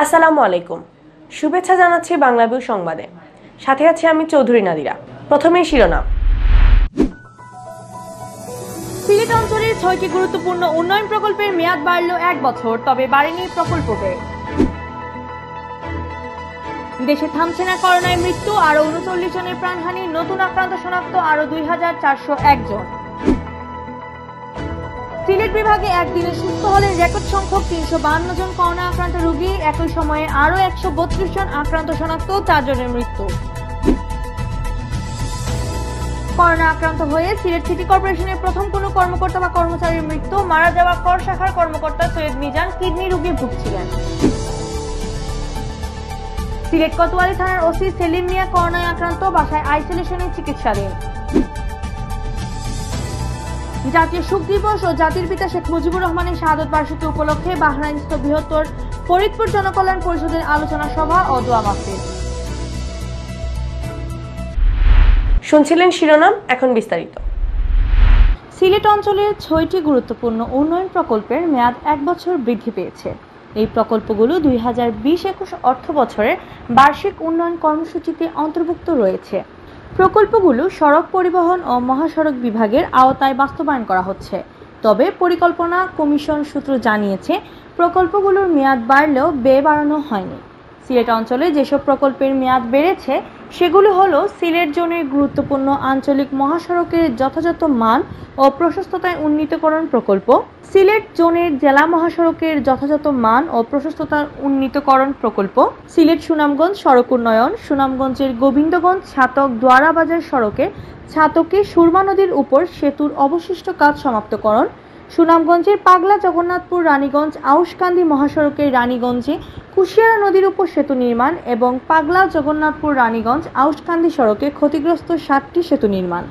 আসসালামু আলাইকুম। শুভেচ্ছা জানাচ্ছি বাংলাভিউ সংবাদে। সাথে আছি আমি চৌধুরী নাদিরা। প্রথমেই শিরোনাম। সিলেট অঞ্চলের ৬টি গুরুত্বপূর্ণ উন্নয়ন প্রকল্পের মেয়াদ বাড়ল ১ বছর, তবে বাড়েনি প্রকল্প ব্যয়। দেশে থামছে না করোনায় মৃত্যু, আরো ৩৯ জনের প্রাণহানি, নতুন আক্রান্ত শনাক্ত আরো ২,৪০১ জন। সিলেট বিভাগে একদিনে সুস্থ হলেন রেকর্ড সংখ্যক ৩৫২ জন করোনা আক্রান্ত রোগী। একই সময়ে আরো ১৩২ জন আক্রান্ত শনাক্ত, ৪ জনের মৃত্যু। করোনা আক্রান্ত হয়ে সিলেট সিটি কর্পোরেশনের প্রথম কোনো কর্মকর্তা বা কর্মচারীর মৃত্যু। মারা যাওয়া কর শাখার কর্মকর্তা সৈয়দ মিজান কিডনি রোগে ভুগছিলেন। সিলেট কোতোয়ালি থানার ওসি সেলিম মিয়া করোনায় আক্রান্ত, বাসায় আইসোলেশনে চিকিৎসাধীন। জাতীয় শোক দিবস ও জাতির পিতা শেখ মুজিবুর রহমানের শাহাদত বার্ষিকী উপলক্ষে বাহরাইনস্থ বৃহত্তর ফরিদপুর জনকল্যাণ পরিষদের আলোচনা সভা ও দোয়া মাহফিল। শুনছিলেন শিরোনাম, এখন বিস্তারিত। সিলেট অঞ্চলের ৬টি গুরুত্বপূর্ণ উন্নয়ন প্রকল্পের মেয়াদ ১ বছর বৃদ্ধি পেয়েছে। এই প্রকল্পগুলো ২০২০-২১ অর্থ বছরের বার্ষিক উন্নয়ন কর্মসূচিতে অন্তর্ভুক্ত রয়েছে। প্রকল্পগুলো সড়ক পরিবহন ও মহাসড়ক বিভাগের আওতায় বাস্তবায়ন করা হচ্ছে। তবে পরিকল্পনা কমিশন সূত্র জানিয়েছে, প্রকল্পগুলোর মেয়াদ বাড়লেও ব্যয় বাড়ানো হয়নি। সিলেট অঞ্চলে যেসব প্রকল্পের মেয়াদ বেড়েছে সেগুলো হলো সিলেট জোনের গুরুত্বপূর্ণ আঞ্চলিক মহাসড়কের যথাযথ মান ও প্রশস্ততায় উন্নীতকরণ প্রকল্প, সিলেট জোনের জেলা মহাসড়কের যথাযথ মান ও প্রশস্ততার উন্নীতকরণ প্রকল্প, সিলেট সুনামগঞ্জ সড়ক উন্নয়ন, সুনামগঞ্জের গোবিন্দগঞ্জ ছাতক দোয়ারা বাজার সড়কে ছাতকে সুরমা নদীর উপর সেতুর অবশিষ্ট কাজ সমাপ্তকরণ, সুনামগঞ্জের পাগলা জগন্নাথপুর রানীগঞ্জ আউশকান্দি মহাসড়কের রানীগঞ্জে কুশিয়ারা নদীর উপর সেতু নির্মাণ এবং পাগলা জগন্নাথপুর রানীগঞ্জ আউশকান্দি সড়কে ক্ষতিগ্রস্ত ৭টি সেতু নির্মাণ।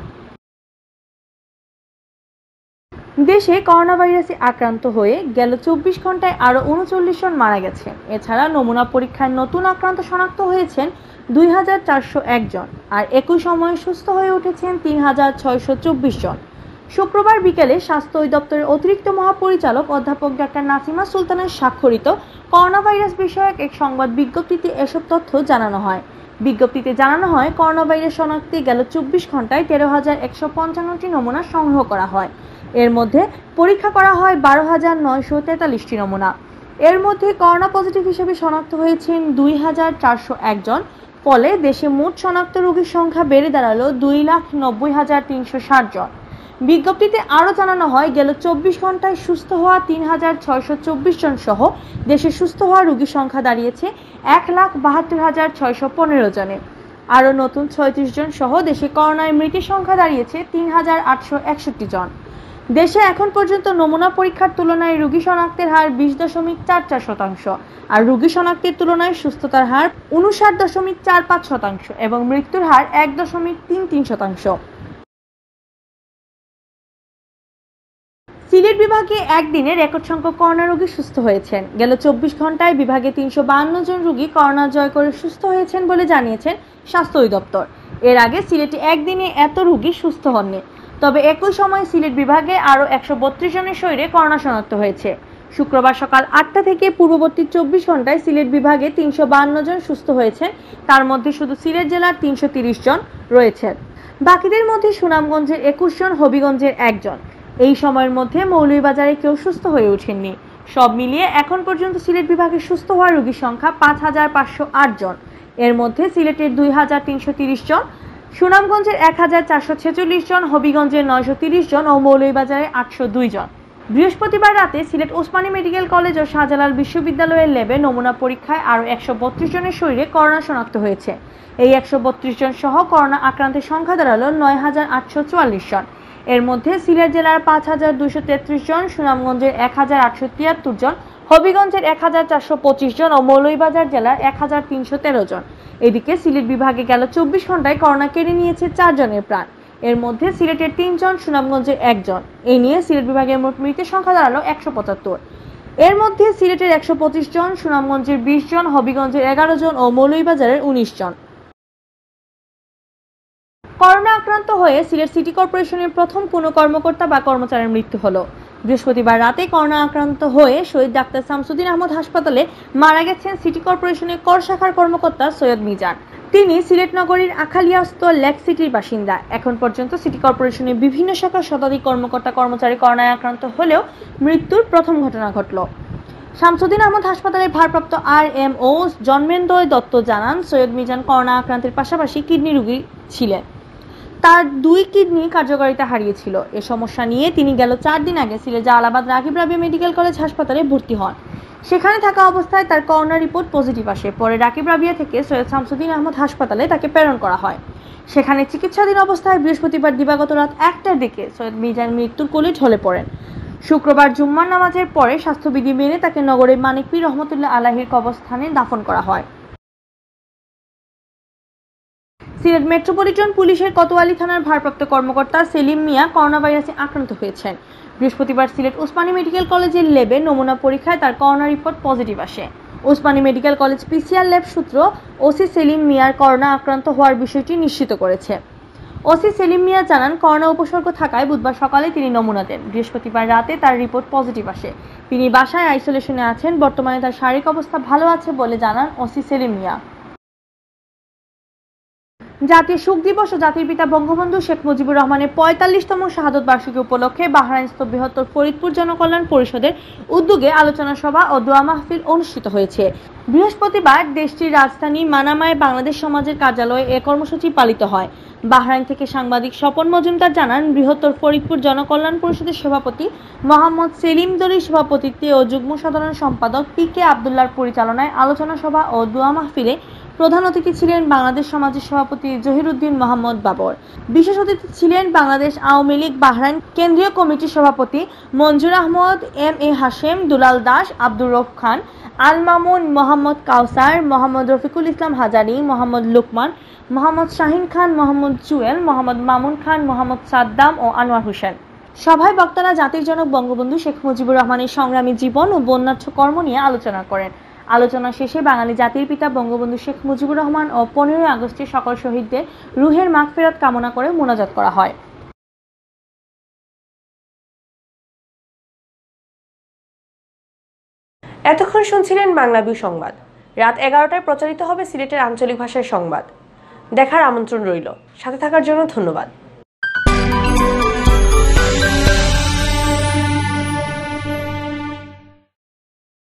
দেশে করোনা ভাইরাসে আক্রান্ত হয়ে গেল ২৪ ঘন্টায় আরও ৩৯ জন মারা গেছে। এছাড়া নমুনা পরীক্ষায় নতুন আক্রান্ত শনাক্ত হয়েছেন ২,৪০১ জন, আর একই সময়ে সুস্থ হয়ে উঠেছেন ৩,৬২৪ জন। শুক্রবার বিকেলে স্বাস্থ্য অধিদপ্তরের অতিরিক্ত মহাপরিচালক অধ্যাপক ডাক্তার নাসিমা সুলতানের স্বাক্ষরিত করোনা ভাইরাস বিষয়ক এক সংবাদ বিজ্ঞপ্তিতে এসব তথ্য জানানো হয়। বিজ্ঞপ্তিতে জানানো হয়, করোনা ভাইরাস শনাক্তে গেল ২৪ ঘন্টায় ১৩,১৫৫টি নমুনা সংগ্রহ করা হয়। এর মধ্যে পরীক্ষা করা হয় ১২,৯৪৩টি নমুনা। এর মধ্যে করোনা পজিটিভ হিসেবে শনাক্ত হয়েছেন ২,৪০১ জন। ফলে দেশে মোট শনাক্ত রোগীর সংখ্যা বেড়ে দাঁড়ালো ২,৯০,৩৬০ জন। বিজ্ঞপ্তিতে আরও জানানো হয়, গেল ২৪ ঘন্টায় সুস্থ হওয়া ৩,৬২৪ জন সহ দেশে সুস্থ হওয়া রোগীর সংখ্যা দাঁড়িয়েছে ১,৭২,৬১৫ জনে। আরও নতুন ৩৬ জন সহ দেশে করোনায় মৃতের সংখ্যা দাঁড়িয়েছে ৩,৮৬১ জন। দেশে এখন পর্যন্ত নমুনা পরীক্ষার তুলনায় রোগী শনাক্তের হার ২০.৪৪%, আর রোগী শনাক্তের তুলনায় সুস্থতার হার ৫৯.৪৫% এবং মৃত্যুর হার ১.৩৩%। সিলেট বিভাগে একদিনে রেকর্ড সংখ্যক করোনা রোগী সুস্থ হয়েছেন। গেল ২৪ ঘন্টায় বিভাগে ৩৫২ জন রোগী করোনা জয় করে সুস্থ হয়েছেন বলে জানিয়েছেন স্বাস্থ্য অধিদপ্তর। এর আগে সিলেটে একদিনে এত রোগী সুস্থ হননি। তবে একই সময় সিলেট বিভাগে আরও ১৩২ জনের শরীরে করোনা শনাক্ত হয়েছে। শুক্রবার সকাল ৮টা থেকে পূর্ববর্তী ২৪ ঘন্টায় সিলেট বিভাগে ৩৫২ জন সুস্থ হয়েছেন। তার মধ্যে শুধু সিলেট জেলার ৩৩০ জন রয়েছেন। বাকিদের মধ্যে সুনামগঞ্জের ২১ জন, হবিগঞ্জের ১ জন। এই সময়ের মধ্যে মৌলভীবাজারে কেউ সুস্থ হয়ে ওঠেননি। সব মিলিয়ে এখন পর্যন্ত সিলেট বিভাগে সুস্থ হওয়া রোগীর সংখ্যা ৫,৫০৮ জন। এর মধ্যে সিলেটের ২,৩৩০ জন, সুনামগঞ্জের ১,৪৪৬ জন, হবিগঞ্জের ৯৩০ জন ও মৌলভীবাজারে ৮০২ জন। বৃহস্পতিবার রাতে সিলেট ওসমানী মেডিকেল কলেজ ও শাহজালাল বিশ্ববিদ্যালয়ের ল্যাবে নমুনা পরীক্ষায় আরও ১৩২ জনের শরীরে করোনা শনাক্ত হয়েছে। এই ১৩২ জন সহ করোনা আক্রান্তের সংখ্যা দাঁড়ালো ৯,৮৪৪ জন। এর মধ্যে সিলেট জেলার ৫,২৩৩ জন, সুনামগঞ্জের ১,৮৭৩ জন, হবিগঞ্জের ১,৪২৫ জন ও মৌলভীবাজার জেলার ১,৩১৩ জন। এদিকে সিলেট বিভাগে গেল ২৪ ঘন্টায় করোনা কেড়ে নিয়েছে ৪ জনের প্রাণ। এর মধ্যে সিলেটের ৩ জন, সুনামগঞ্জের ১ জন। এই নিয়ে সিলেট বিভাগের মোট মৃতের সংখ্যা দাঁড়ালো ১৭৫। এর মধ্যে সিলেটের ১২৫ জন, সুনামগঞ্জের ২০ জন, হবিগঞ্জের ১১ জন ও মৌলভীবাজারের ১৯ জন। করোনা আক্রান্ত হয়ে সিলেট সিটি কর্পোরেশনের প্রথম কোনো কর্মকর্তা বা কর্মচারীর মৃত্যু হলো। বৃহস্পতিবার রাতে করোনা আক্রান্ত হয়ে শহীদ ডাক্তার শামসুদ্দিন আহমদ হাসপাতালে মারা গেছেন সিটি কর্পোরেশনের কর শাখার কর্মকর্তা সৈয়দ মিজান। তিনি সিলেট নগরীর আখালিয়াস্ত লেক সিটির বাসিন্দা। এখন পর্যন্ত সিটি কর্পোরেশনের বিভিন্ন শাখার শতাধিক কর্মকর্তা কর্মচারী করোনায় আক্রান্ত হলেও মৃত্যুর প্রথম ঘটনা ঘটল। শামসুদ্দিন আহমদ হাসপাতালের ভারপ্রাপ্ত RMO জন্মেন্দয় দত্ত জানান, সৈয়দ মিজান করোনা আক্রান্তের পাশাপাশি কিডনি রোগী ছিলেন। তার 2 কিডনি কার্যকারিতা হারিয়েছিল। এ সমস্যা নিয়ে তিনি গেল 4 দিন আগে সিলেট জালালাবাদ রাকিব রাবিয়া মেডিকেল কলেজ হাসপাতালে ভর্তি হন। সেখানে থাকা অবস্থায় তার করোনা রিপোর্ট পজিটিভ আসে। পরে রাকিব রাবিয়া থেকে সৈয়দ শামসুদ্দিন আহমদ হাসপাতালে তাকে প্রেরণ করা হয়। সেখানে চিকিৎসাধীন অবস্থায় বৃহস্পতিবার দিবাগত রাত 1টার দিকে সৈয়দ মিজান মৃত্যুর কোলে ঢলে পড়েন। শুক্রবার জুম্মার নামাজের পরে স্বাস্থ্যবিধি মেনে তাকে নগরের মানিক পীর রহমতুল্লাহ আলাহির কবরস্থানে দাফন করা হয়। সিলেট মেট্রোপলিটন পুলিশের কোতোয়ালি থানার ভারপ্রাপ্ত কর্মকর্তা সেলিম মিয়া করোনা ভাইরাসে আক্রান্ত হয়েছেন। বৃহস্পতিবার সিলেট ওসমানী মেডিকেল কলেজের ল্যাবে নমুনা পরীক্ষায় তার করোনা রিপোর্ট পজিটিভ আসে। Osmani medical college PCR lab সূত্র ওসি সেলিম মিয়ার করোনা আক্রান্ত হওয়ার বিষয়টি নিশ্চিত করেছে। ওসি সেলিম মিয়া জানান, করোনা উপসর্গ থাকায় বুধবার সকালে তিনি নমুনা দেন। বৃহস্পতিবার রাতে তার রিপোর্ট পজিটিভ আসে। তিনি বাসায় আইসোলেশনে আছেন। বর্তমানে তার শারীরিক অবস্থা ভালো আছে বলে জানান ওসি সেলিম মিয়া। জাতীয় শোক দিবস ও জাতির পিতা বঙ্গবন্ধু শেখ মুজিবুর রহমানের 45তম শাহাদত বার্ষিকী উপলক্ষে বাহরাইনস্থ বৃহত্তর ফরিদপুর জনকল্যাণ পরিষদের উদ্যোগে আলোচনা সভা ও দোয়া মাহফিল অনুষ্ঠিত হয়েছে। বৃহস্পতিবার দেশটির রাজধানী মানামায় বাংলাদেশ সমাজের কার্যালয়ে এ কর্মসূচি পালিত হয়। বাহরাইন থেকে সাংবাদিক স্বপন মজুমদার জানান, বৃহত্তর ফরিদপুর জনকল্যাণ পরিষদের সভাপতি মোহাম্মদ সেলিম দরির সভাপতিত্বে ও যুগ্ম সাধারণ সম্পাদক PK আবদুল্লাহর পরিচালনায় আলোচনা সভা ও দোয়া মাহফিলে প্রধান অতিথি ছিলেন বাংলাদেশ সমাজের সভাপতি জহিরুদ্দিন মোহাম্মদ বাবর। বিশেষ অতিথি ছিলেন বাংলাদেশ আওয়ামী লীগ বাহরাইন কেন্দ্রীয় কমিটির সভাপতি মঞ্জুর আহমদ, MA হাশেম, দুলাল দাস, আব্দুর রউফ খান, আল মামুন, মোহাম্মদ কাউসার, মোহাম্মদ রফিকুল ইসলাম হাজারি, মোহাম্মদ লুকমান, মোহাম্মদ শাহিন খান, মোহাম্মদ জুয়েল, মোহাম্মদ মামুন খান, মোহাম্মদ সাদ্দাম ও আনোয়ার হোসেন। সভায় বক্তারা জাতির জনক বঙ্গবন্ধু শেখ মুজিবুর রহমানের সংগ্রামী জীবন ও বন্যাঢ্য কর্ম নিয়ে আলোচনা করেন। আলোচনা শেষে বাঙালি জাতির পিতা বঙ্গবন্ধু শেখ মুজিবুর রহমান ও 15 আগস্টের সকল শহীদদের রুহের মাগফিরাত কামনা করে মোনাজাত করা হয়। এতক্ষণ শুনছিলেন বাংলাভিউ সংবাদ। রাত 11টায় প্রচারিত হবে সিলেটের আঞ্চলিক ভাষায় সংবাদ। দেখার আমন্ত্রণ রইল। সাথে থাকার জন্য ধন্যবাদ।